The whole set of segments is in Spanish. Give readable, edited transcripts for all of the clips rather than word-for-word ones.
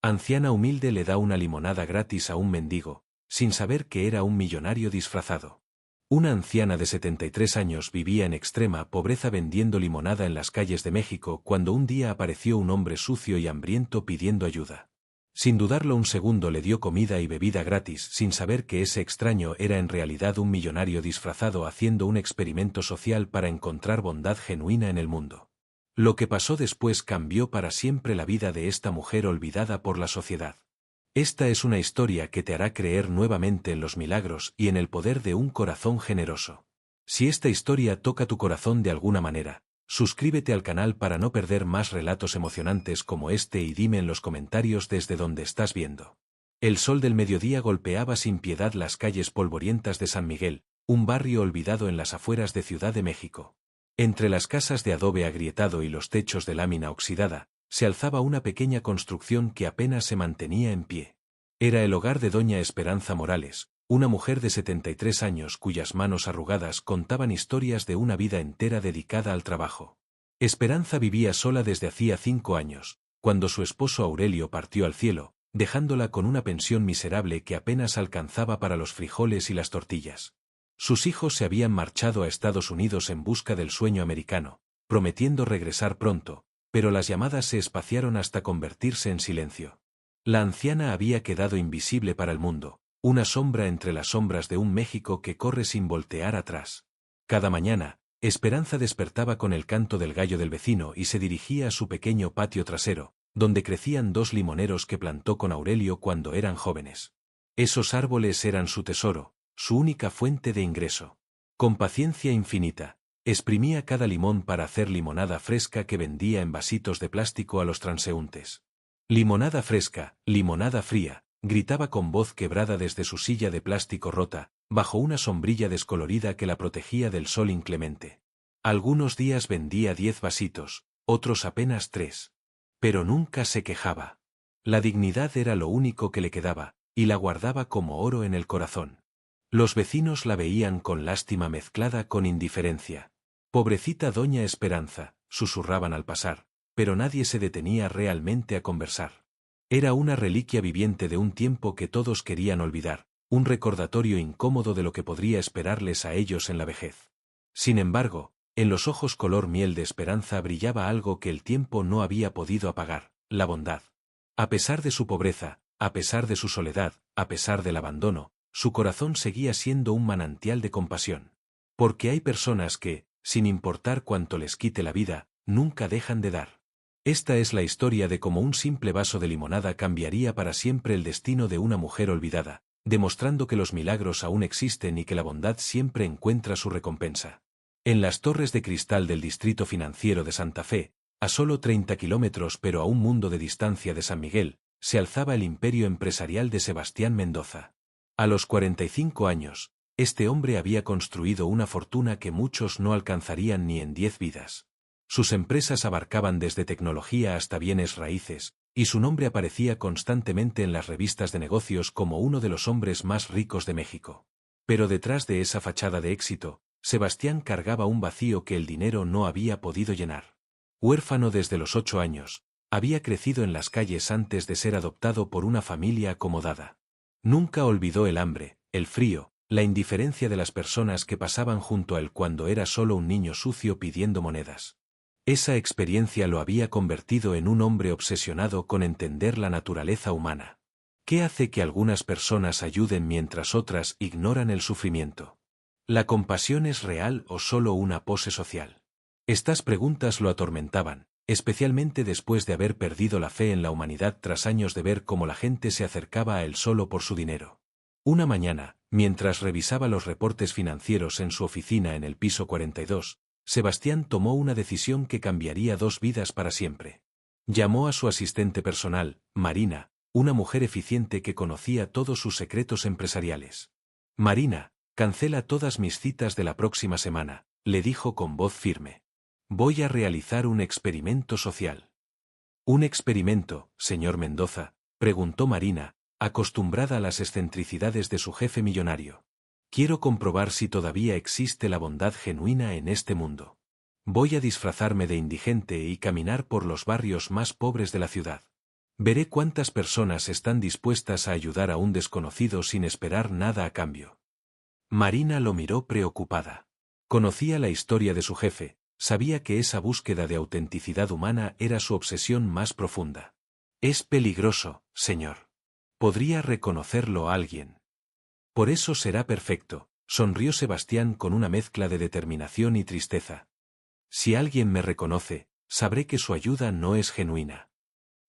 Anciana humilde le da una limonada gratis a un mendigo, sin saber que era un millonario disfrazado. Una anciana de 73 años vivía en extrema pobreza vendiendo limonada en las calles de México cuando un día apareció un hombre sucio y hambriento pidiendo ayuda. Sin dudarlo un segundo le dio comida y bebida gratis sin saber que ese extraño era en realidad un millonario disfrazado haciendo un experimento social para encontrar bondad genuina en el mundo. Lo que pasó después cambió para siempre la vida de esta mujer olvidada por la sociedad. Esta es una historia que te hará creer nuevamente en los milagros y en el poder de un corazón generoso. Si esta historia toca tu corazón de alguna manera, suscríbete al canal para no perder más relatos emocionantes como este y dime en los comentarios desde donde estás viendo. El sol del mediodía golpeaba sin piedad las calles polvorientas de San Miguel, un barrio olvidado en las afueras de Ciudad de México. Entre las casas de adobe agrietado y los techos de lámina oxidada, se alzaba una pequeña construcción que apenas se mantenía en pie. Era el hogar de doña Esperanza Morales, una mujer de 73 años cuyas manos arrugadas contaban historias de una vida entera dedicada al trabajo. Esperanza vivía sola desde hacía 5 años, cuando su esposo Aurelio partió al cielo, dejándola con una pensión miserable que apenas alcanzaba para los frijoles y las tortillas. Sus hijos se habían marchado a Estados Unidos en busca del sueño americano, prometiendo regresar pronto, pero las llamadas se espaciaron hasta convertirse en silencio. La anciana había quedado invisible para el mundo, una sombra entre las sombras de un México que corre sin voltear atrás. Cada mañana, Esperanza despertaba con el canto del gallo del vecino y se dirigía a su pequeño patio trasero, donde crecían 2 limoneros que plantó con Aurelio cuando eran jóvenes. Esos árboles eran su tesoro, su única fuente de ingreso. Con paciencia infinita, exprimía cada limón para hacer limonada fresca que vendía en vasitos de plástico a los transeúntes. Limonada fresca, limonada fría, gritaba con voz quebrada desde su silla de plástico rota, bajo una sombrilla descolorida que la protegía del sol inclemente. Algunos días vendía 10 vasitos, otros apenas 3. Pero nunca se quejaba. La dignidad era lo único que le quedaba, y la guardaba como oro en el corazón. Los vecinos la veían con lástima mezclada con indiferencia. Pobrecita doña Esperanza, susurraban al pasar, pero nadie se detenía realmente a conversar. Era una reliquia viviente de un tiempo que todos querían olvidar, un recordatorio incómodo de lo que podría esperarles a ellos en la vejez. Sin embargo, en los ojos color miel de Esperanza brillaba algo que el tiempo no había podido apagar, la bondad. A pesar de su pobreza, a pesar de su soledad, a pesar del abandono, su corazón seguía siendo un manantial de compasión. Porque hay personas que, sin importar cuánto les quite la vida, nunca dejan de dar. Esta es la historia de cómo un simple vaso de limonada cambiaría para siempre el destino de una mujer olvidada, demostrando que los milagros aún existen y que la bondad siempre encuentra su recompensa. En las torres de cristal del distrito financiero de Santa Fe, a solo 30 kilómetros pero a un mundo de distancia de San Miguel, se alzaba el imperio empresarial de Sebastián Mendoza. A los 45 años, este hombre había construido una fortuna que muchos no alcanzarían ni en 10 vidas. Sus empresas abarcaban desde tecnología hasta bienes raíces, y su nombre aparecía constantemente en las revistas de negocios como uno de los hombres más ricos de México. Pero detrás de esa fachada de éxito, Sebastián cargaba un vacío que el dinero no había podido llenar. Huérfano desde los 8 años, había crecido en las calles antes de ser adoptado por una familia acomodada. Nunca olvidó el hambre, el frío, la indiferencia de las personas que pasaban junto a él cuando era solo un niño sucio pidiendo monedas. Esa experiencia lo había convertido en un hombre obsesionado con entender la naturaleza humana. ¿Qué hace que algunas personas ayuden mientras otras ignoran el sufrimiento? ¿La compasión es real o solo una pose social? Estas preguntas lo atormentaban, especialmente después de haber perdido la fe en la humanidad tras años de ver cómo la gente se acercaba a él solo por su dinero. Una mañana, mientras revisaba los reportes financieros en su oficina en el piso 42, Sebastián tomó una decisión que cambiaría 2 vidas para siempre. Llamó a su asistente personal, Marina, una mujer eficiente que conocía todos sus secretos empresariales. Marina, cancela todas mis citas de la próxima semana, le dijo con voz firme. Voy a realizar un experimento social. ¿Un experimento, señor Mendoza?, preguntó Marina, acostumbrada a las excentricidades de su jefe millonario. Quiero comprobar si todavía existe la bondad genuina en este mundo. Voy a disfrazarme de indigente y caminar por los barrios más pobres de la ciudad. Veré cuántas personas están dispuestas a ayudar a un desconocido sin esperar nada a cambio. Marina lo miró preocupada. Conocía la historia de su jefe, sabía que esa búsqueda de autenticidad humana era su obsesión más profunda. Es peligroso, señor. Podría reconocerlo a alguien. Por eso será perfecto, sonrió Sebastián con una mezcla de determinación y tristeza. Si alguien me reconoce, sabré que su ayuda no es genuina.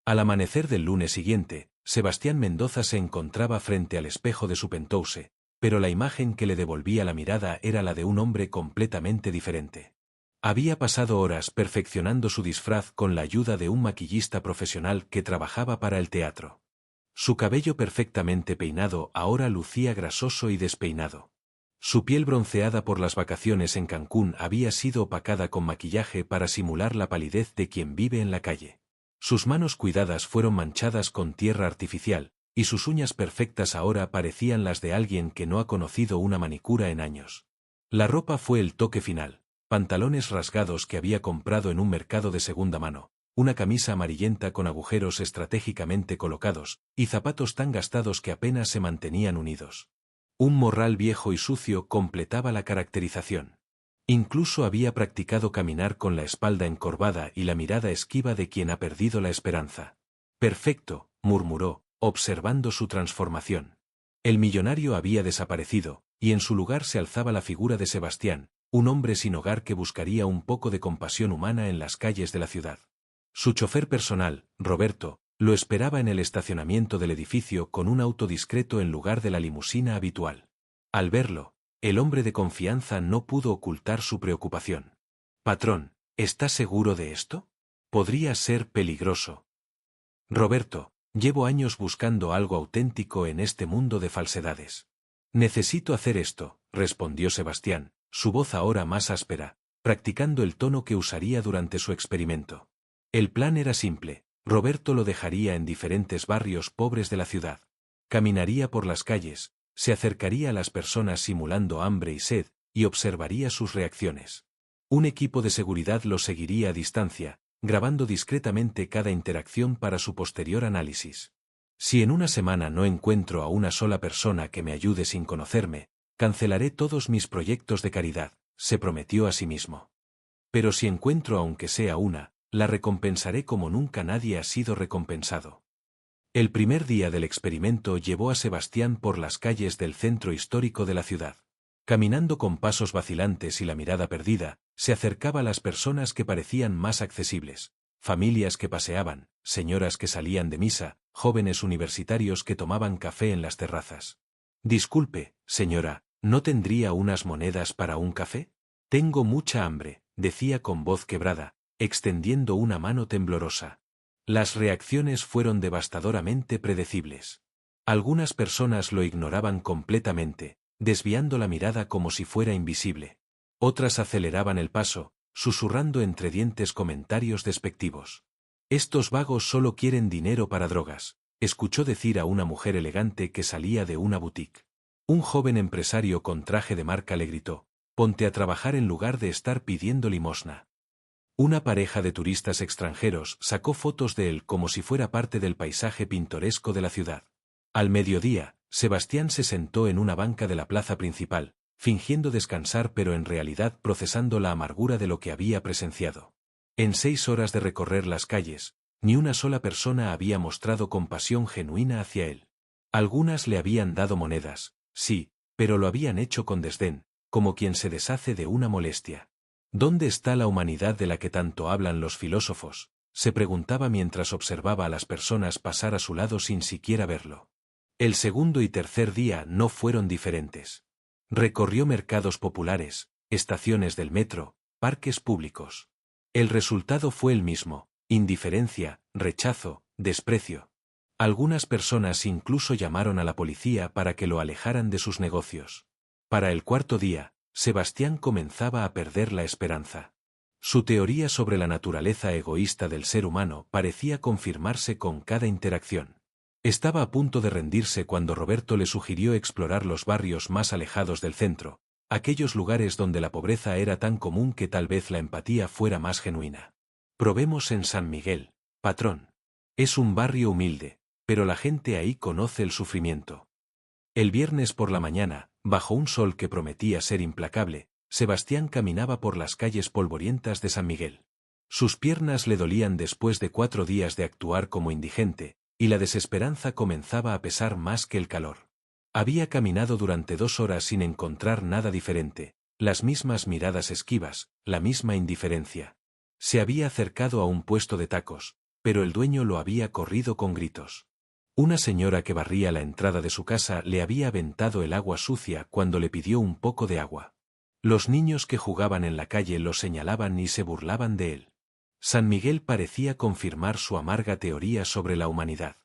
Al amanecer del lunes siguiente, Sebastián Mendoza se encontraba frente al espejo de su penthouse, pero la imagen que le devolvía la mirada era la de un hombre completamente diferente. Había pasado horas perfeccionando su disfraz con la ayuda de un maquillista profesional que trabajaba para el teatro. Su cabello perfectamente peinado ahora lucía grasoso y despeinado. Su piel bronceada por las vacaciones en Cancún había sido opacada con maquillaje para simular la palidez de quien vive en la calle. Sus manos cuidadas fueron manchadas con tierra artificial, y sus uñas perfectas ahora parecían las de alguien que no ha conocido una manicura en años. La ropa fue el toque final, pantalones rasgados que había comprado en un mercado de segunda mano, una camisa amarillenta con agujeros estratégicamente colocados, y zapatos tan gastados que apenas se mantenían unidos. Un morral viejo y sucio completaba la caracterización. Incluso había practicado caminar con la espalda encorvada y la mirada esquiva de quien ha perdido la esperanza. Perfecto, murmuró, observando su transformación. El millonario había desaparecido, y en su lugar se alzaba la figura de Sebastián, un hombre sin hogar que buscaría un poco de compasión humana en las calles de la ciudad. Su chofer personal, Roberto, lo esperaba en el estacionamiento del edificio con un auto discreto en lugar de la limusina habitual. Al verlo, el hombre de confianza no pudo ocultar su preocupación. «Patrón, ¿está seguro de esto? Podría ser peligroso». «Roberto, llevo años buscando algo auténtico en este mundo de falsedades. Necesito hacer esto», respondió Sebastián, su voz ahora más áspera, practicando el tono que usaría durante su experimento. El plan era simple. Roberto lo dejaría en diferentes barrios pobres de la ciudad. Caminaría por las calles, se acercaría a las personas simulando hambre y sed, y observaría sus reacciones. Un equipo de seguridad lo seguiría a distancia, grabando discretamente cada interacción para su posterior análisis. Si en una semana no encuentro a una sola persona que me ayude sin conocerme, cancelaré todos mis proyectos de caridad, se prometió a sí mismo. Pero si encuentro aunque sea una, la recompensaré como nunca nadie ha sido recompensado. El primer día del experimento llevó a Sebastián por las calles del centro histórico de la ciudad. Caminando con pasos vacilantes y la mirada perdida, se acercaba a las personas que parecían más accesibles, familias que paseaban, señoras que salían de misa, jóvenes universitarios que tomaban café en las terrazas. «Disculpe, señora, ¿no tendría unas monedas para un café? Tengo mucha hambre», decía con voz quebrada, extendiendo una mano temblorosa. Las reacciones fueron devastadoramente predecibles. Algunas personas lo ignoraban completamente, desviando la mirada como si fuera invisible. Otras aceleraban el paso, susurrando entre dientes comentarios despectivos. «Estos vagos solo quieren dinero para drogas», escuchó decir a una mujer elegante que salía de una boutique. Un joven empresario con traje de marca le gritó: «Ponte a trabajar en lugar de estar pidiendo limosna». Una pareja de turistas extranjeros sacó fotos de él como si fuera parte del paisaje pintoresco de la ciudad. Al mediodía, Sebastián se sentó en una banca de la plaza principal, fingiendo descansar pero en realidad procesando la amargura de lo que había presenciado. En 6 horas de recorrer las calles, ni una sola persona había mostrado compasión genuina hacia él. Algunas le habían dado monedas, sí, pero lo habían hecho con desdén, como quien se deshace de una molestia. ¿Dónde está la humanidad de la que tanto hablan los filósofos?, se preguntaba mientras observaba a las personas pasar a su lado sin siquiera verlo. El segundo y tercer día no fueron diferentes. Recorrió mercados populares, estaciones del metro, parques públicos. El resultado fue el mismo: indiferencia, rechazo, desprecio. Algunas personas incluso llamaron a la policía para que lo alejaran de sus negocios. Para el cuarto día, Sebastián comenzaba a perder la esperanza. Su teoría sobre la naturaleza egoísta del ser humano parecía confirmarse con cada interacción. Estaba a punto de rendirse cuando Roberto le sugirió explorar los barrios más alejados del centro, aquellos lugares donde la pobreza era tan común que tal vez la empatía fuera más genuina. «Probemos en San Miguel, patrón». Es un barrio humilde, pero la gente ahí conoce el sufrimiento. El viernes por la mañana, bajo un sol que prometía ser implacable, Sebastián caminaba por las calles polvorientas de San Miguel. Sus piernas le dolían después de 4 días de actuar como indigente, y la desesperanza comenzaba a pesar más que el calor. Había caminado durante 2 horas sin encontrar nada diferente, las mismas miradas esquivas, la misma indiferencia. Se había acercado a un puesto de tacos, pero el dueño lo había corrido con gritos. Una señora que barría la entrada de su casa le había aventado el agua sucia cuando le pidió un poco de agua. Los niños que jugaban en la calle lo señalaban y se burlaban de él. San Miguel parecía confirmar su amarga teoría sobre la humanidad.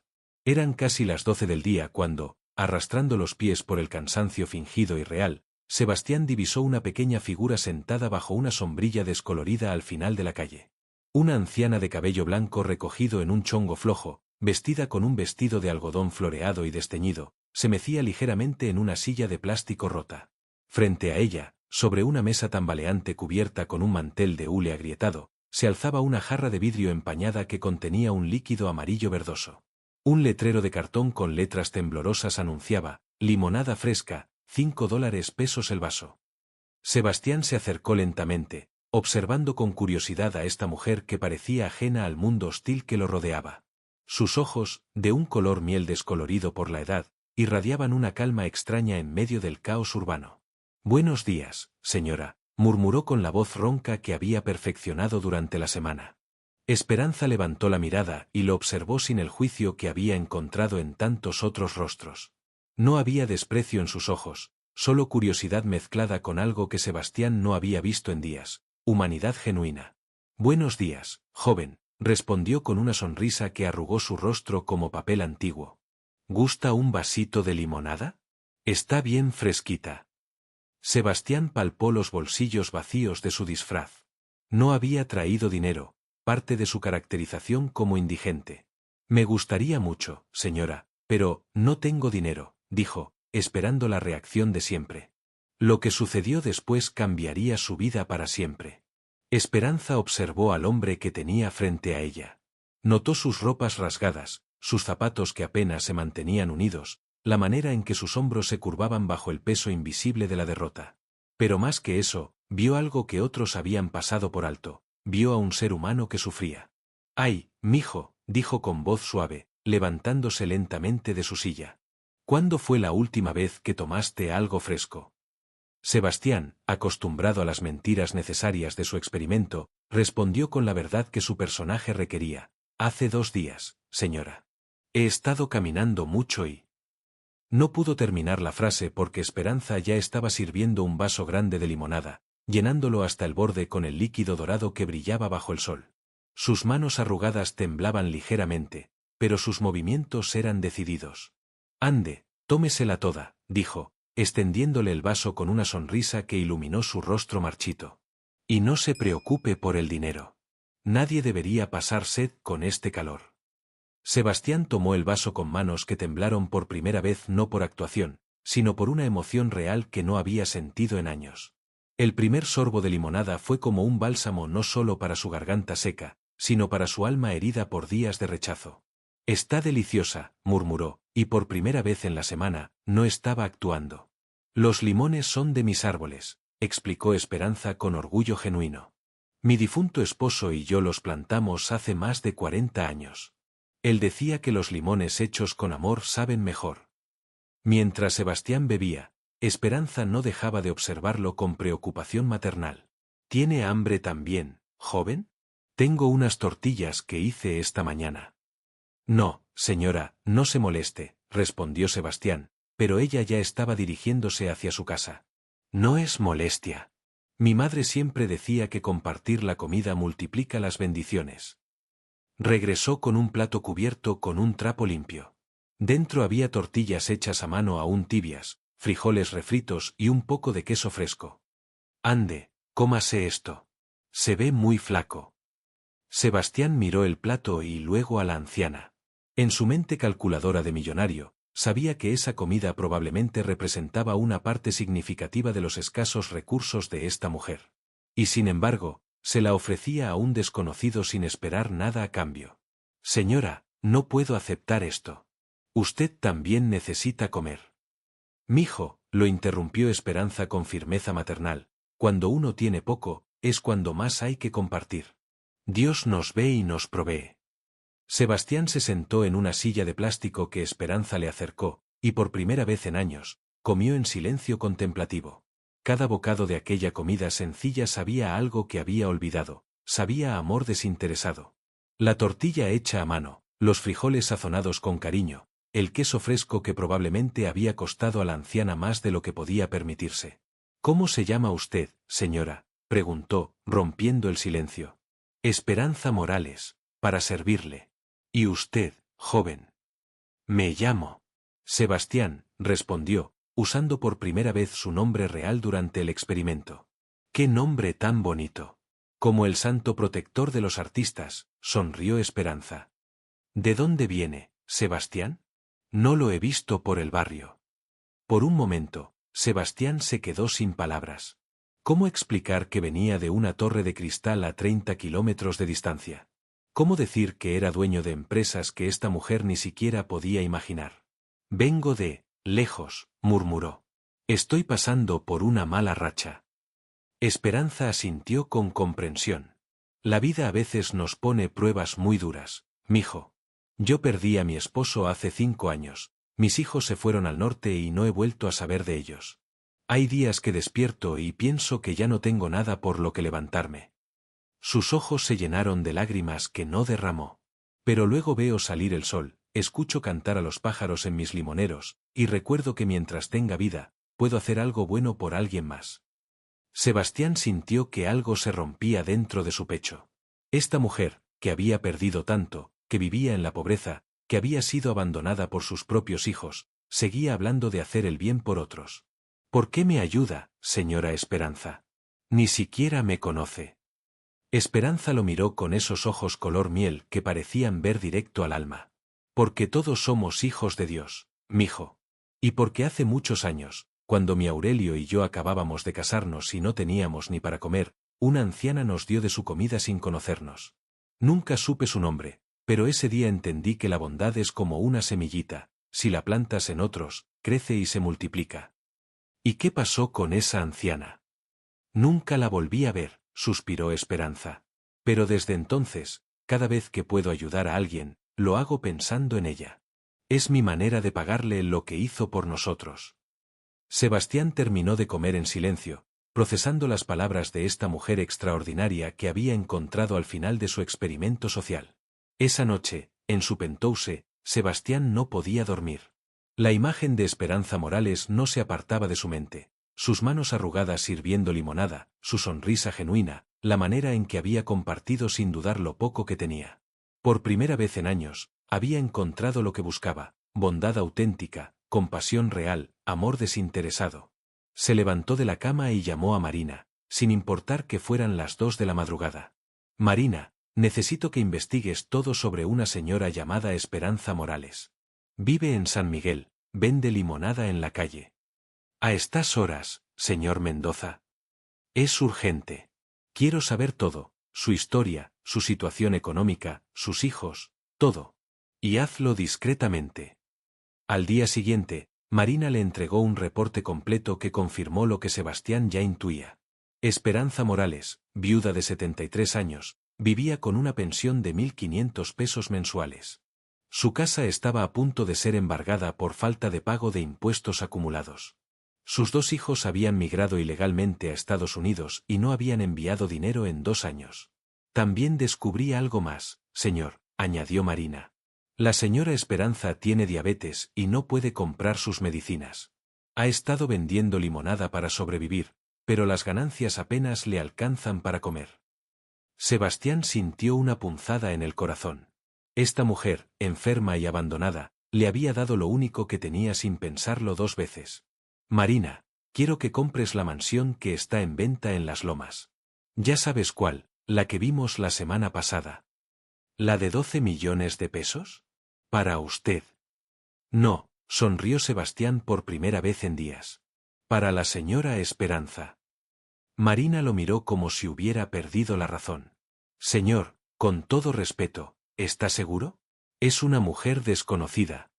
Eran casi las 12 del día cuando, arrastrando los pies por el cansancio fingido y real, Sebastián divisó una pequeña figura sentada bajo una sombrilla descolorida al final de la calle. Una anciana de cabello blanco recogido en un chongo flojo, vestida con un vestido de algodón floreado y desteñido, se mecía ligeramente en una silla de plástico rota. Frente a ella, sobre una mesa tambaleante cubierta con un mantel de hule agrietado, se alzaba una jarra de vidrio empañada que contenía un líquido amarillo verdoso. Un letrero de cartón con letras temblorosas anunciaba, limonada fresca, $5 pesos el vaso. Sebastián se acercó lentamente, observando con curiosidad a esta mujer que parecía ajena al mundo hostil que lo rodeaba. Sus ojos, de un color miel descolorido por la edad, irradiaban una calma extraña en medio del caos urbano. «Buenos días, señora», murmuró con la voz ronca que había perfeccionado durante la semana. Esperanza levantó la mirada y lo observó sin el juicio que había encontrado en tantos otros rostros. No había desprecio en sus ojos, solo curiosidad mezclada con algo que Sebastián no había visto en días, humanidad genuina. «Buenos días, joven», respondió con una sonrisa que arrugó su rostro como papel antiguo. «¿Gusta un vasito de limonada? Está bien fresquita». Sebastián palpó los bolsillos vacíos de su disfraz. No había traído dinero, parte de su caracterización como indigente. «Me gustaría mucho, señora, pero no tengo dinero», dijo, esperando la reacción de siempre. Lo que sucedió después cambiaría su vida para siempre. Esperanza observó al hombre que tenía frente a ella. Notó sus ropas rasgadas, sus zapatos que apenas se mantenían unidos, la manera en que sus hombros se curvaban bajo el peso invisible de la derrota. Pero más que eso, vio algo que otros habían pasado por alto, vio a un ser humano que sufría. «Ay, mijo», dijo con voz suave, levantándose lentamente de su silla. «¿Cuándo fue la última vez que tomaste algo fresco?» Sebastián, acostumbrado a las mentiras necesarias de su experimento, respondió con la verdad que su personaje requería. «Hace 2 días, señora. He estado caminando mucho y...» No pudo terminar la frase porque Esperanza ya estaba sirviendo un vaso grande de limonada, llenándolo hasta el borde con el líquido dorado que brillaba bajo el sol. Sus manos arrugadas temblaban ligeramente, pero sus movimientos eran decididos. «Ande, tómesela toda», dijo, extendiéndole el vaso con una sonrisa que iluminó su rostro marchito. «Y no se preocupe por el dinero. Nadie debería pasar sed con este calor». Sebastián tomó el vaso con manos que temblaron por primera vez no por actuación, sino por una emoción real que no había sentido en años. El primer sorbo de limonada fue como un bálsamo no solo para su garganta seca, sino para su alma herida por días de rechazo. «Está deliciosa», murmuró, y por primera vez en la semana, no estaba actuando. «Los limones son de mis árboles», explicó Esperanza con orgullo genuino. «Mi difunto esposo y yo los plantamos hace más de 40 años. Él decía que los limones hechos con amor saben mejor». Mientras Sebastián bebía, Esperanza no dejaba de observarlo con preocupación maternal. «¿Tiene hambre también, joven? Tengo unas tortillas que hice esta mañana». «No, señora, no se moleste», respondió Sebastián, pero ella ya estaba dirigiéndose hacia su casa. «No es molestia. Mi madre siempre decía que compartir la comida multiplica las bendiciones». Regresó con un plato cubierto con un trapo limpio. Dentro había tortillas hechas a mano aún tibias, frijoles refritos y un poco de queso fresco. «Ande, cómase esto. Se ve muy flaco». Sebastián miró el plato y luego a la anciana. En su mente calculadora de millonario, sabía que esa comida probablemente representaba una parte significativa de los escasos recursos de esta mujer. Y sin embargo, se la ofrecía a un desconocido sin esperar nada a cambio. «Señora», No puedo aceptar esto. Usted también necesita comer. Mijo, lo interrumpió Esperanza con firmeza maternal, cuando uno tiene poco, es cuando más hay que compartir. Dios nos ve y nos provee. Sebastián se sentó en una silla de plástico que Esperanza le acercó, y por primera vez en años, comió en silencio contemplativo. Cada bocado de aquella comida sencilla sabía a algo que había olvidado, sabía a amor desinteresado. La tortilla hecha a mano, los frijoles sazonados con cariño, el queso fresco que probablemente había costado a la anciana más de lo que podía permitirse. ¿Cómo se llama usted, señora?, preguntó, rompiendo el silencio. Esperanza Morales, para servirle. ¿Y usted, joven? Me llamo Sebastián, respondió, usando por primera vez su nombre real durante el experimento. ¡Qué nombre tan bonito! Como el santo protector de los artistas, sonrió Esperanza. ¿De dónde viene, Sebastián? No lo he visto por el barrio. Por un momento, Sebastián se quedó sin palabras. ¿Cómo explicar que venía de una torre de cristal a 30 kilómetros de distancia? ¿Cómo decir que era dueño de empresas que esta mujer ni siquiera podía imaginar? Vengo de lejos, murmuró. Estoy pasando por una mala racha. Esperanza asintió con comprensión. La vida a veces nos pone pruebas muy duras, mijo. Yo perdí a mi esposo hace 5 años, mis hijos se fueron al norte y no he vuelto a saber de ellos. Hay días que despierto y pienso que ya no tengo nada por lo que levantarme. Sus ojos se llenaron de lágrimas que no derramó. Pero luego veo salir el sol, escucho cantar a los pájaros en mis limoneros, y recuerdo que mientras tenga vida, puedo hacer algo bueno por alguien más. Sebastián sintió que algo se rompía dentro de su pecho. Esta mujer, que había perdido tanto, que vivía en la pobreza, que había sido abandonada por sus propios hijos, seguía hablando de hacer el bien por otros. ¿Por qué me ayuda, señora Esperanza? Ni siquiera me conoce. Esperanza lo miró con esos ojos color miel que parecían ver directo al alma. Porque todos somos hijos de Dios, mijo. Y porque hace muchos años, cuando mi Aurelio y yo acabábamos de casarnos y no teníamos ni para comer, una anciana nos dio de su comida sin conocernos. Nunca supe su nombre, pero ese día entendí que la bondad es como una semillita, si la plantas en otros, crece y se multiplica. ¿Y qué pasó con esa anciana? Nunca la volví a ver, suspiró Esperanza. Pero desde entonces, cada vez que puedo ayudar a alguien, lo hago pensando en ella. Es mi manera de pagarle lo que hizo por nosotros. Sebastián terminó de comer en silencio, procesando las palabras de esta mujer extraordinaria que había encontrado al final de su experimento social. Esa noche, en su penthouse, Sebastián no podía dormir. La imagen de Esperanza Morales no se apartaba de su mente. Sus manos arrugadas sirviendo limonada, su sonrisa genuina, la manera en que había compartido sin dudar lo poco que tenía. Por primera vez en años, había encontrado lo que buscaba, bondad auténtica, compasión real, amor desinteresado. Se levantó de la cama y llamó a Marina, sin importar que fueran las 2 de la madrugada. Marina, necesito que investigues todo sobre una señora llamada Esperanza Morales. Vive en San Miguel, vende limonada en la calle. A estas horas, señor Mendoza. Es urgente. Quiero saber todo, su historia, su situación económica, sus hijos, todo. Y hazlo discretamente. Al día siguiente, Marina le entregó un reporte completo que confirmó lo que Sebastián ya intuía. Esperanza Morales, viuda de 73 años, vivía con una pensión de 1.500 pesos mensuales. Su casa estaba a punto de ser embargada por falta de pago de impuestos acumulados. Sus 2 hijos habían migrado ilegalmente a Estados Unidos y no habían enviado dinero en 2 años. También descubrí algo más, señor, añadió Marina. La señora Esperanza tiene diabetes y no puede comprar sus medicinas. Ha estado vendiendo limonada para sobrevivir, pero las ganancias apenas le alcanzan para comer. Sebastián sintió una punzada en el corazón. Esta mujer, enferma y abandonada, le había dado lo único que tenía sin pensarlo 2 veces. Marina, quiero que compres la mansión que está en venta en Las Lomas. Ya sabes cuál, la que vimos la semana pasada. ¿La de 12 millones de pesos? Para usted. No, sonrió Sebastián por primera vez en días. Para la señora Esperanza. Marina lo miró como si hubiera perdido la razón. Señor, con todo respeto, ¿está seguro? Es una mujer desconocida.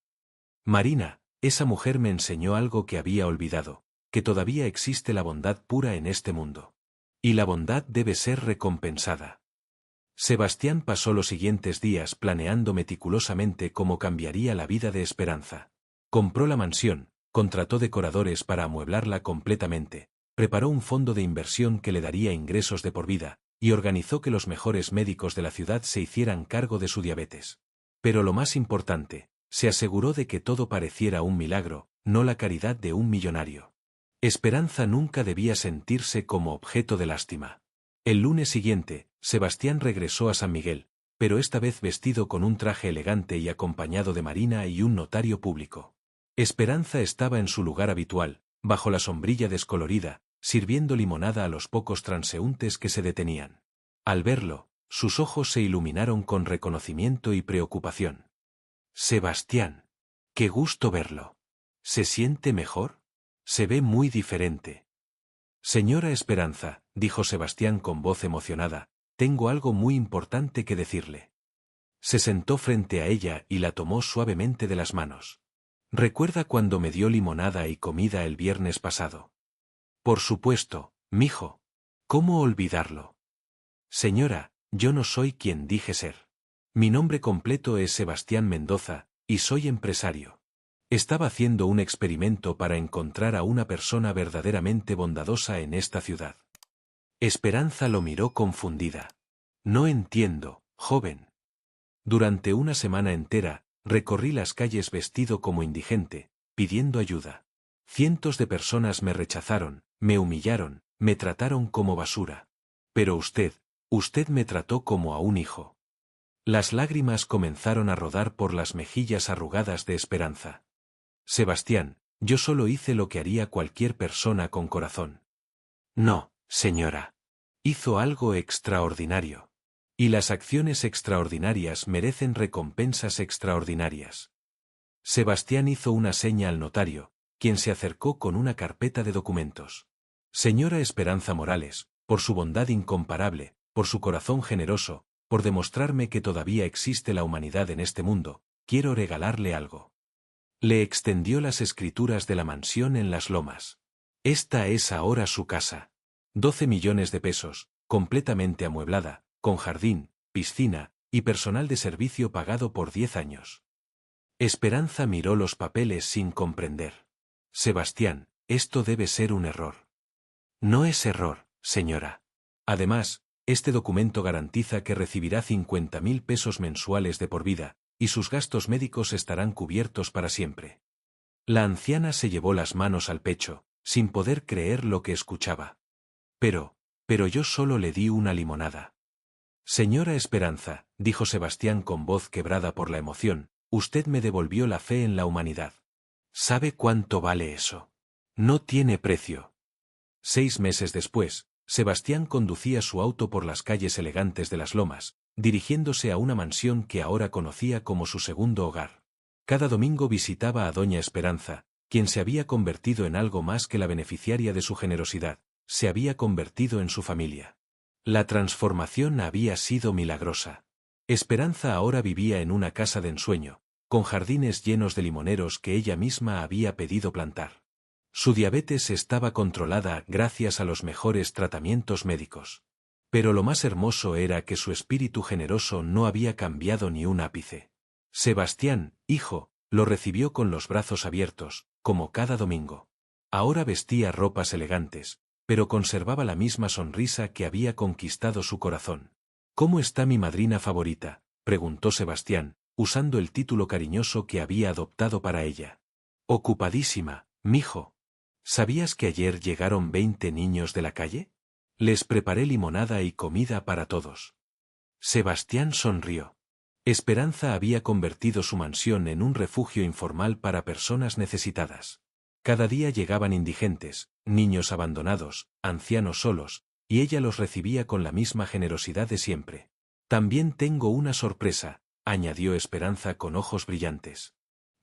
Marina, esa mujer me enseñó algo que había olvidado, que todavía existe la bondad pura en este mundo. Y la bondad debe ser recompensada. Sebastián pasó los siguientes días planeando meticulosamente cómo cambiaría la vida de Esperanza. Compró la mansión, contrató decoradores para amueblarla completamente, preparó un fondo de inversión que le daría ingresos de por vida, y organizó que los mejores médicos de la ciudad se hicieran cargo de su diabetes. Pero lo más importante, se aseguró de que todo pareciera un milagro, no la caridad de un millonario. Esperanza nunca debía sentirse como objeto de lástima. El lunes siguiente, Sebastián regresó a San Miguel, pero esta vez vestido con un traje elegante y acompañado de Marina y un notario público. Esperanza estaba en su lugar habitual, bajo la sombrilla descolorida, sirviendo limonada a los pocos transeúntes que se detenían. Al verlo, sus ojos se iluminaron con reconocimiento y preocupación. Sebastián. Qué gusto verlo. ¿Se siente mejor? Se ve muy diferente. Señora Esperanza, dijo Sebastián con voz emocionada, tengo algo muy importante que decirle. Se sentó frente a ella y la tomó suavemente de las manos. ¿Recuerda cuando me dio limonada y comida el viernes pasado? Por supuesto, mijo. ¿Cómo olvidarlo? Señora, yo no soy quien dije ser. Mi nombre completo es Sebastián Mendoza, y soy empresario. Estaba haciendo un experimento para encontrar a una persona verdaderamente bondadosa en esta ciudad. Esperanza lo miró confundida. No entiendo, joven. Durante una semana entera, recorrí las calles vestido como indigente, pidiendo ayuda. Cientos de personas me rechazaron, me humillaron, me trataron como basura. Pero usted me trató como a un hijo. Las lágrimas comenzaron a rodar por las mejillas arrugadas de Esperanza. Sebastián, yo solo hice lo que haría cualquier persona con corazón. No, señora. Hizo algo extraordinario. Y las acciones extraordinarias merecen recompensas extraordinarias. Sebastián hizo una seña al notario, quien se acercó con una carpeta de documentos. Señora Esperanza Morales, por su bondad incomparable, por su corazón generoso, por demostrarme que todavía existe la humanidad en este mundo, quiero regalarle algo. Le extendió las escrituras de la mansión en Las Lomas. Esta es ahora su casa. 12 millones de pesos, completamente amueblada, con jardín, piscina, y personal de servicio pagado por 10 años. Esperanza miró los papeles sin comprender. Sebastián, esto debe ser un error. No es error, señora. Además, este documento garantiza que recibirá 50.000 pesos mensuales de por vida, y sus gastos médicos estarán cubiertos para siempre. La anciana se llevó las manos al pecho, sin poder creer lo que escuchaba. Pero yo solo le di una limonada. Señora Esperanza, dijo Sebastián con voz quebrada por la emoción, usted me devolvió la fe en la humanidad. ¿Sabe cuánto vale eso? No tiene precio. 6 meses después, Sebastián conducía su auto por las calles elegantes de Las Lomas, dirigiéndose a una mansión que ahora conocía como su segundo hogar. Cada domingo visitaba a doña Esperanza, quien se había convertido en algo más que la beneficiaria de su generosidad, se había convertido en su familia. La transformación había sido milagrosa. Esperanza ahora vivía en una casa de ensueño, con jardines llenos de limoneros que ella misma había pedido plantar. Su diabetes estaba controlada gracias a los mejores tratamientos médicos. Pero lo más hermoso era que su espíritu generoso no había cambiado ni un ápice. Sebastián, hijo, lo recibió con los brazos abiertos, como cada domingo. Ahora vestía ropas elegantes, pero conservaba la misma sonrisa que había conquistado su corazón. ¿Cómo está mi madrina favorita?, preguntó Sebastián, usando el título cariñoso que había adoptado para ella. Ocupadísima, mijo. ¿Sabías que ayer llegaron 20 niños de la calle? Les preparé limonada y comida para todos. Sebastián sonrió. Esperanza había convertido su mansión en un refugio informal para personas necesitadas. Cada día llegaban indigentes, niños abandonados, ancianos solos, y ella los recibía con la misma generosidad de siempre. También tengo una sorpresa, añadió Esperanza con ojos brillantes.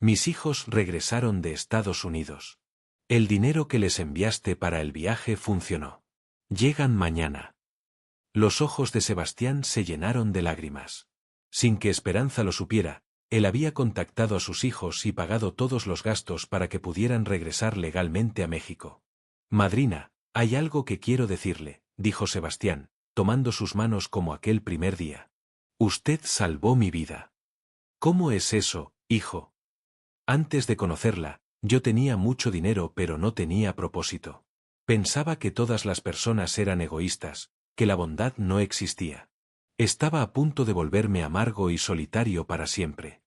Mis hijos regresaron de Estados Unidos. El dinero que les enviaste para el viaje funcionó. Llegan mañana. Los ojos de Sebastián se llenaron de lágrimas. Sin que Esperanza lo supiera, Él había contactado a sus hijos y pagado todos los gastos para que pudieran regresar legalmente a México. Madrina, hay algo que quiero decirle, dijo Sebastián, tomando sus manos como aquel primer día. Usted salvó mi vida. ¿Cómo es eso, hijo? Antes de conocerla, yo tenía mucho dinero pero no tenía propósito. Pensaba que todas las personas eran egoístas, que la bondad no existía. Estaba a punto de volverme amargo y solitario para siempre.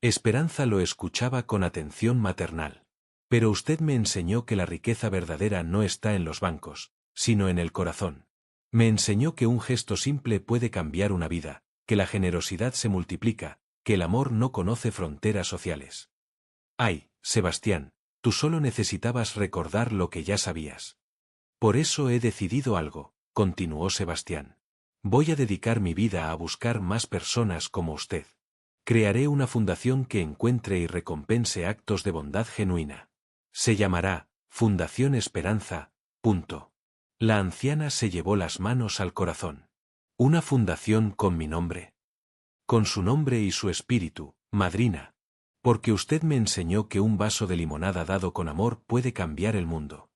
Esperanza lo escuchaba con atención maternal. Pero usted me enseñó que la riqueza verdadera no está en los bancos, sino en el corazón. Me enseñó que un gesto simple puede cambiar una vida, que la generosidad se multiplica, que el amor no conoce fronteras sociales. Ay, Sebastián, tú solo necesitabas recordar lo que ya sabías. Por eso he decidido algo, continuó Sebastián. Voy a dedicar mi vida a buscar más personas como usted. Crearé una fundación que encuentre y recompense actos de bondad genuina. Se llamará Fundación Esperanza. La anciana se llevó las manos al corazón. ¿Una fundación con mi nombre? Con su nombre y su espíritu, madrina. Porque usted me enseñó que un vaso de limonada dado con amor puede cambiar el mundo.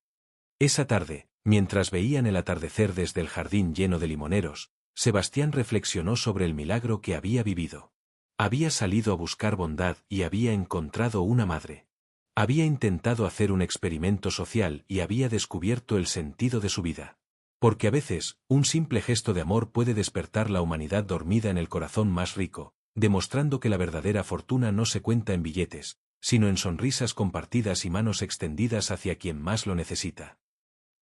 Esa tarde, mientras veían el atardecer desde el jardín lleno de limoneros, Sebastián reflexionó sobre el milagro que había vivido. Había salido a buscar bondad y había encontrado una madre. Había intentado hacer un experimento social y había descubierto el sentido de su vida. Porque a veces, un simple gesto de amor puede despertar la humanidad dormida en el corazón más rico, demostrando que la verdadera fortuna no se cuenta en billetes, sino en sonrisas compartidas y manos extendidas hacia quien más lo necesita.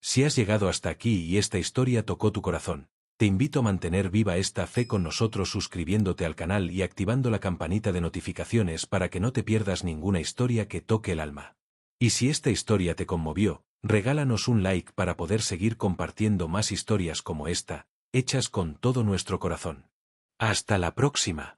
Si has llegado hasta aquí y esta historia tocó tu corazón, te invito a mantener viva esta fe con nosotros suscribiéndote al canal y activando la campanita de notificaciones para que no te pierdas ninguna historia que toque el alma. Y si esta historia te conmovió, regálanos un like para poder seguir compartiendo más historias como esta, hechas con todo nuestro corazón. ¡Hasta la próxima!